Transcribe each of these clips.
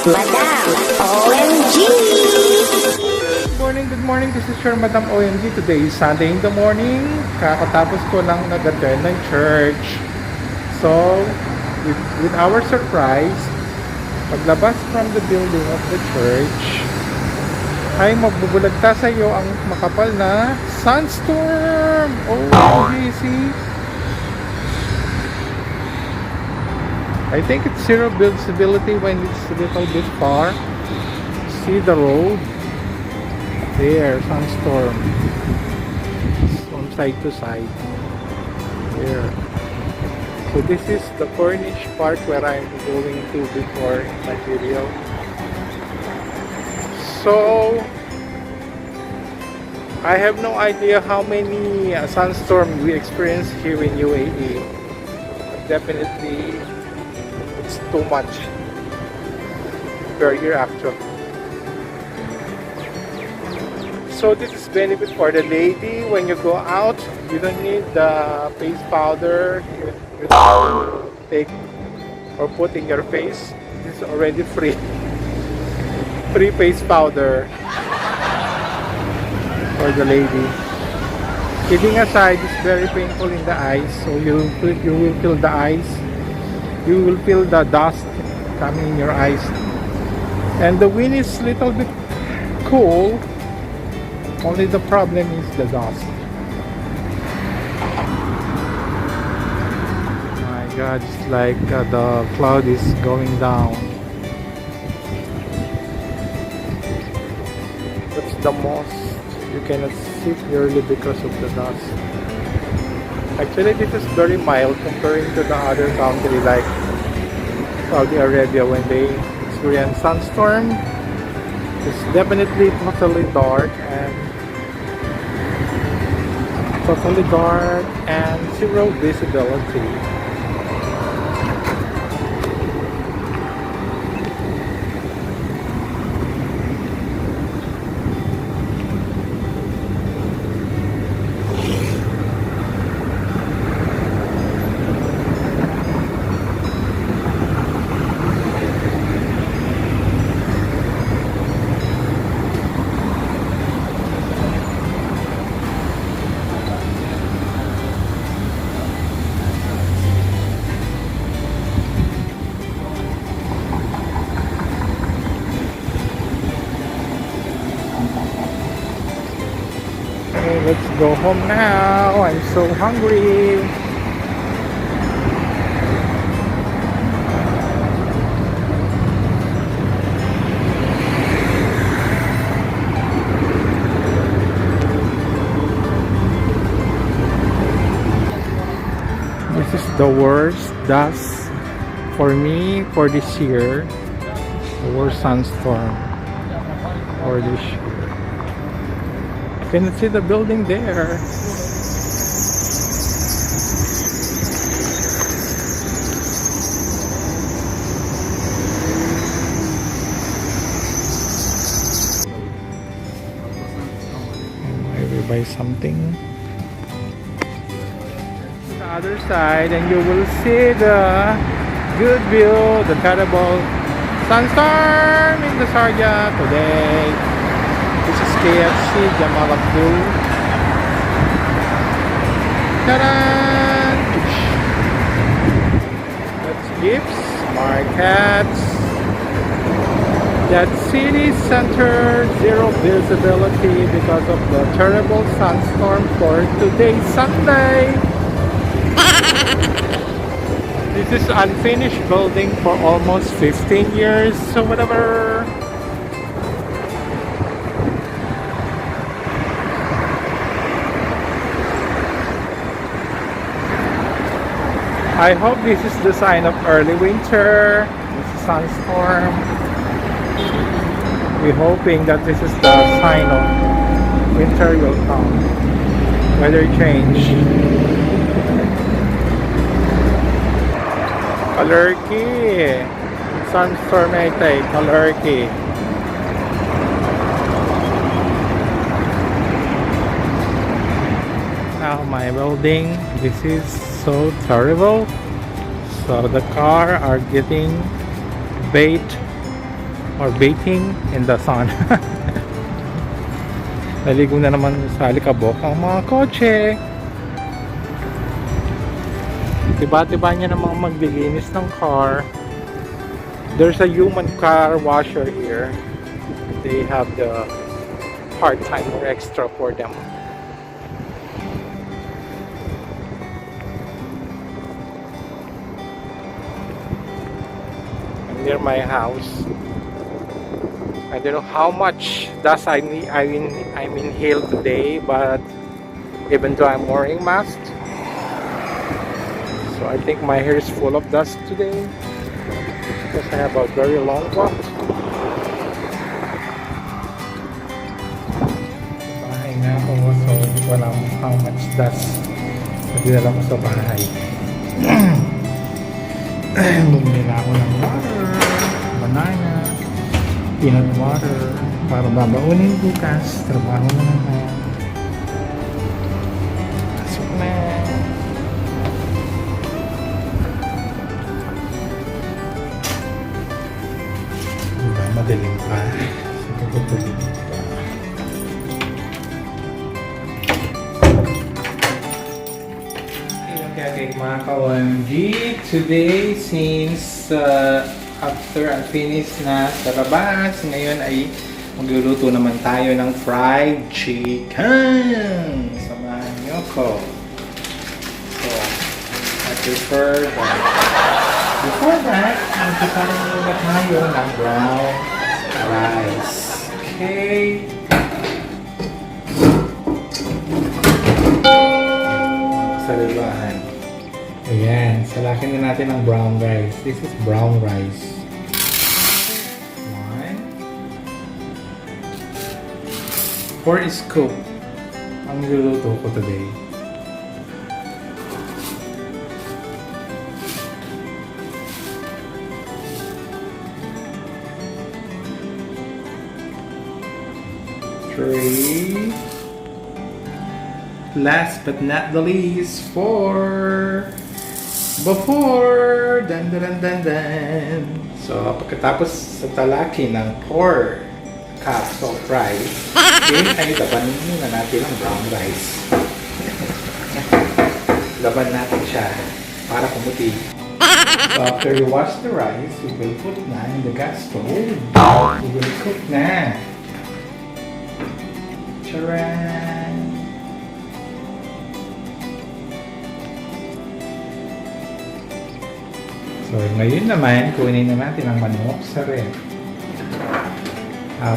Madam OMG! Good morning. This is your Madam OMG. Today is Sunday in the morning. Kakatapos ko lang nag-attend ng church. So, with our surprise, paglabas from the building of the church, ay magbubulagta sa iyo ang makapal na sunstorm! OMG, see? I think it's zero visibility when it's a little bit far. See the road? There, sunstorm. It's from side to side. There. So this is the furnished part where I'm going to before in my video. So I have no idea how many sunstorm we experience here in UAE. Definitely it's too much per year actually. So this is benefit for the lady. When you go out, you don't need the face powder you take or put in your face. This is already free. Free face powder for the lady. Kidding aside, it's very painful in the eyes. So you will feel the eyes. You will feel the dust coming in your eyes. And the wind is little bit cool. Only the problem is the dust. My God, it's like the cloud is going down. That's the most you cannot see clearly because of the dust. Actually, this is very mild comparing to the other country like Saudi Arabia when they experience sunstorm. It's definitely totally dark and zero visibility. Okay, let's go home now. I'm so hungry. This is the worst dust for me for this year. The worst sunstorm for this year. You can see the building there. Maybe buy something. The other side, and you will see the good view, the terrible sunstorm in the Sharjah today. This is KFC Jamal Abdul. Ta-da! That's gifts, markets. That city center, zero visibility because of the terrible sunstorm for today, Sunday. This is unfinished building for almost 15 years, so whatever. I hope this is the sign of early winter. This is sunstorm. We're hoping that this is the sign of winter will come. Weather change. Kalerki. Sunstorm ito, Kalerki. Now my building. This is so terrible. So the car are getting bait or bathing in the sun. Naligo na naman sa alikabok ang mga kotse. Diba niya namang maglilinis ng car. There's a human car washer here. They have the part-time or extra for them. Near my house. I don't know how much dust I'm inhaled today, but even though I'm wearing mask, so I think my hair is full of dust today because I have a very long walk. Bahay na ako, so hindi ko alam how much dust na dinala ko sa bahay. Bumili na ako ng water, banana, peanut water para babaunin bukas. Trabaho na naman. Pasok na. Diba, madaling pa. Pagpupulit pa. Okay, mga ka-OMG, today since after I finish na sa labas, ngayon ay magluluto naman tayo ng fried chicken. Samahan niyo ko. So, I prefer that. Before that, magsasalang muna tayo ng brown rice. Okay. Salibahan. Ayan, salakin na natin ang brown rice. This is brown rice. 1. 4 scoop ang niluluto ko today. Three. Last but not the least, 4. Before, dan. So, pagkatapos sa talaki ng 4 cups of rice, then ay laban na natin ang brown rice. Laban natin siya para kumuti. So, after you wash the rice, you will put na in the gas stove. You will cook na. Charan! So, ngayon naman, kunin na natin ang manok sa ref.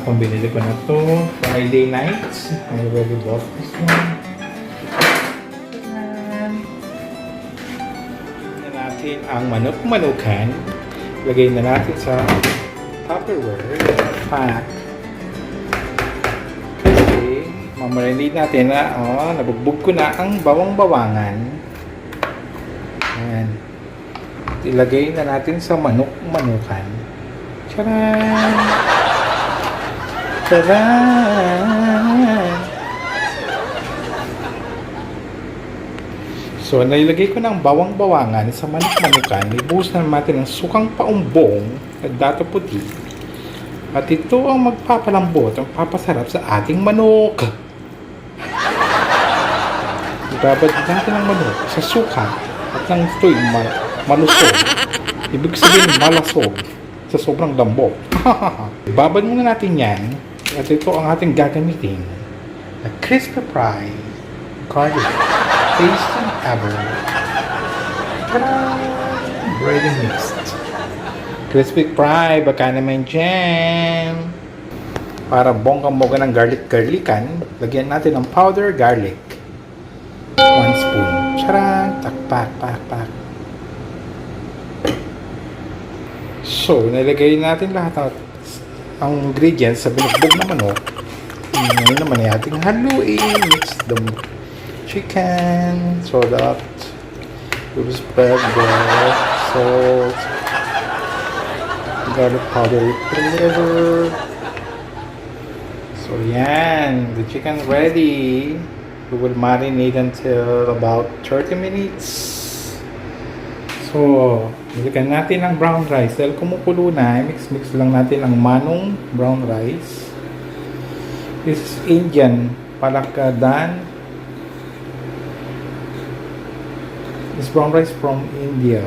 Kung binili ko na to Friday night, I already bought this one. Na natin ang manok-manukan. Lagay na natin sa Tupperware. Pack. Kasi, mamarinate natin na, nabugbog ko na ang bawang-bawangan. Ayan. Ilagay na natin sa manok-manukan. Tcharan! Tcharan! So, nailagay ko ng bawang-bawangan sa manok-manukan. Ibuhos na natin ng sukang paumbong at dato puti. At ito ang magpapalambot, ang papasarap sa ating manok. Ibabad natin ang manok sa suka at nang ito'y malusog. Ibig sabihin malasog sa sobrang lambot. Ibabad muna natin yan. At ito ang ating gagamitin. A crispy fry garlic paste and ever. Ready mixed. Crispy fry, baka naman dyan. Para bonggang-bongga ng garlic-garlican, lagyan natin ng powder garlic. 1 spoon. Charan! Takpak, pak, pak. So, nilagay natin lahat ng ingredients sa binugbog na manok. Ngayon naman ay ating haluin. Mix the chicken so that we will spread the salt, garlic powder, whatever. So, yan. The chicken ready. We will marinate until about 30 minutes. So, balikan natin ang brown rice. Dahil kumukulo na, mix-mix lang natin ang manong brown rice. This is Indian palakadan. This brown rice from India.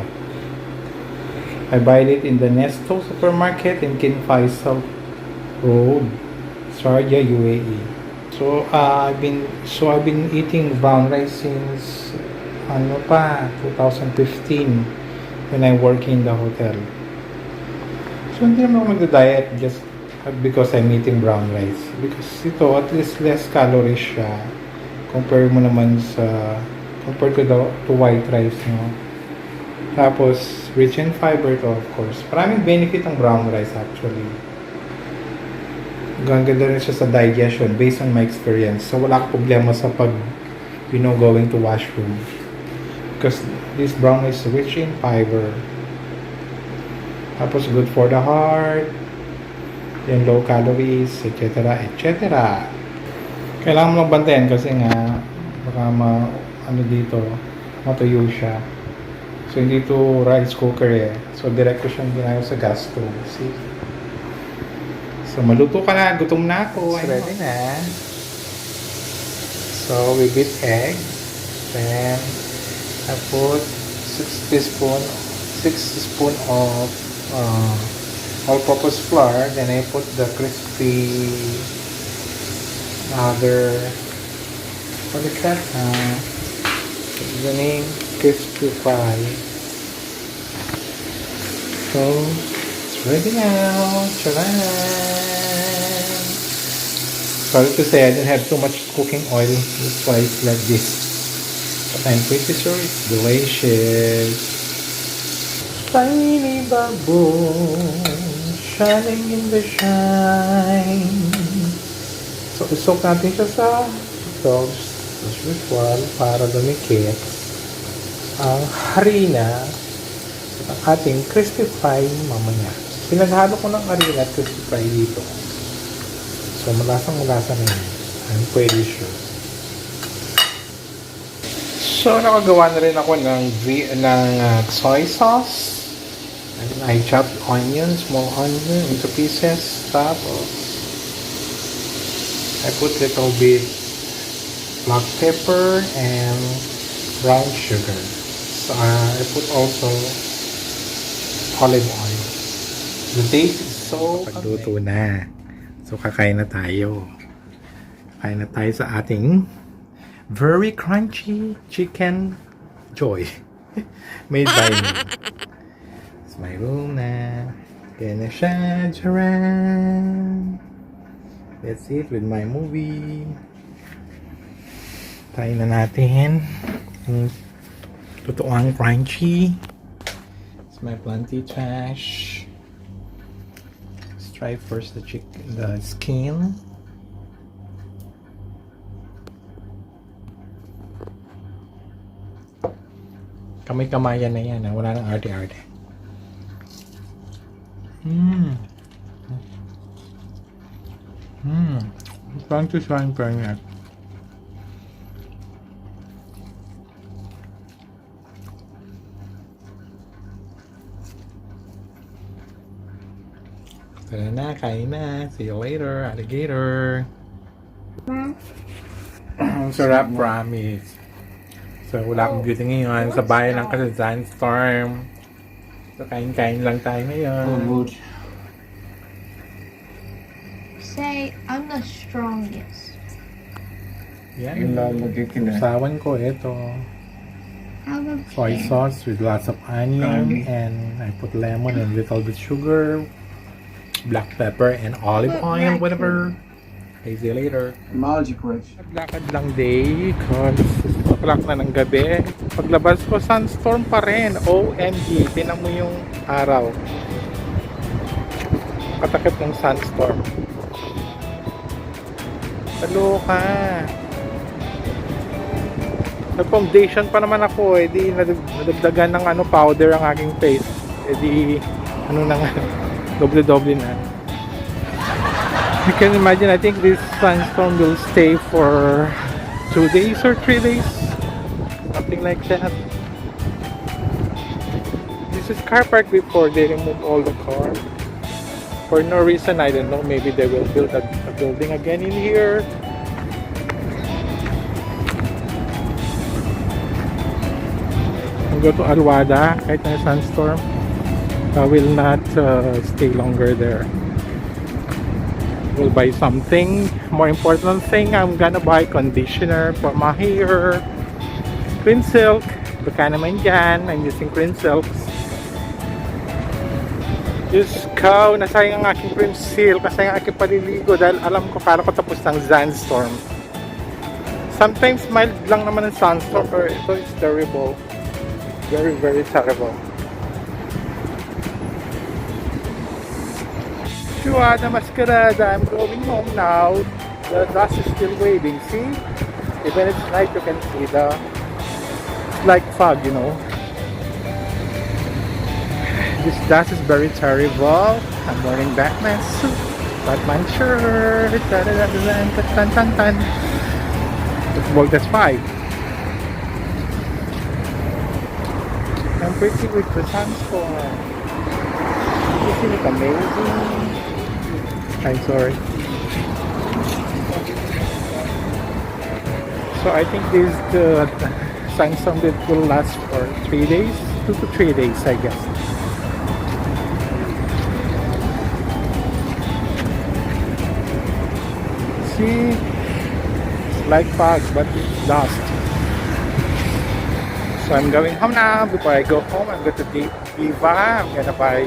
I buy it in the Nesto supermarket in King Faisal Road, Sharjah, UAE. I've been eating brown rice since 2015 when I work in the hotel. So hindi naman ako mag-diet just because I'm eating brown rice. Because ito at least less calories siya compared to white rice, no? Tapos rich in fiber to, of course. Maraming benefit ang brown rice actually. Ganda rin siya sa digestion based on my experience. So wala akong problema sa going to washroom. Because this brown rice is rich in fiber. Tapos good for the heart. Then low calories, etc. etc. Kailangan mo bantayan kasi nga baka matuyo siya. So hindi to rice cooker eh. So direct ko siyang ginagawa sa gas stove. See? So maluto ka na, gutom na ako. It's ready na. So we beat egg. Then I put 6 teaspoon of all-purpose flour. Then I put the crispy what is that? Seasoning crispy fry. So it's ready now. Charan! Sorry to say I didn't have too much cooking oil. That's why it's like this. But I'm pretty sure it's delicious. Tiny baboon shining in the shine. So isok natin siya sa dogs as usual para dumikit ang harina at ang ating crispy fry mamaya. Pinaghalo ko ng harina at crispy fry dito. So malasang-malasa na yun. I'm pretty sure. So nakagawa na rin ako ng soy sauce. And I chopped small onion into pieces. Tapos I put little bit black pepper and brown sugar. So I put also olive oil. The taste is so pagluto na. So kakain na tayo. Kakain na tayo sa ating very crunchy chicken joy. Made by me. It's my room na. Kaya na siya. Charan! Let's eat with my movie. Tayo na natin. Totoong crunchy. It's my planty trash. Let's try first the skin. Kamay-kamayan na yan. Wala nang arte-arte. Planty slime peanut. Tara na, kain na. See you later, alligator. Ang sarap, promise. So, wala akong beauty ngayon. Sa bayan lang kasi Sandstorm. So, kain-kain lang tayo ngayon. Say, I'm the strongest. Yan. Usawan ko, ito. Soy sauce with lots of onion. And I put lemon and little bit sugar. Black pepper and olive oil, whatever. See you later. Magic wish. Lakad lang day because 6 o'clock na ng gabi. Paglabas ko, sunstorm pa rin. OMG. Tinan mo yung araw. Katakip ng sunstorm. Kaloka. Nag-foundation pa naman ako. Di nadagdagan ng powder ang aking face. Di doble-doble na. You can imagine, I think this sandstorm will stay for 2 days or 3 days. Something like that. this car park before they remove all the cars. For no reason, I don't know. Maybe they will build a building again in here. I'll go to Alwada kahit na sandstorm. I will not stay longer there. Will buy something. More important thing, I'm gonna buy conditioner for my hair. Clean silk. Baka naman dyan. I'm using clean silks. Diyos ko, nasayang ang aking cream seal kasi ang aking paliligo dahil alam ko kala ko tapos ng sandstorm. Sometimes mild lang naman ang sandstorm pero ito is terrible. Very, very terrible. Sharjah Masquerada, I'm going home now. The bus is still waiting. See? Even it's night, you can see it's like fog, you know. This dust is very terrible. I'm wearing Batman suit, Batman shirt. Let's walk this 5. I'm pretty with the sandstorm. Isn't it amazing? I'm sorry. So I think this sandstorm will last for 3 days, 2 to 3 days, I guess. See, it's like fog, but it's dust. So I'm going home now. Before I go home, I'm going to Diva. I'm gonna buy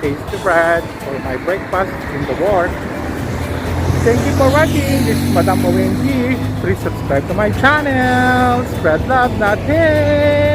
tasty bread for my breakfast in the work. Thank you for watching. This is Madam OMG. Please subscribe to my channel. Spread love, not hate.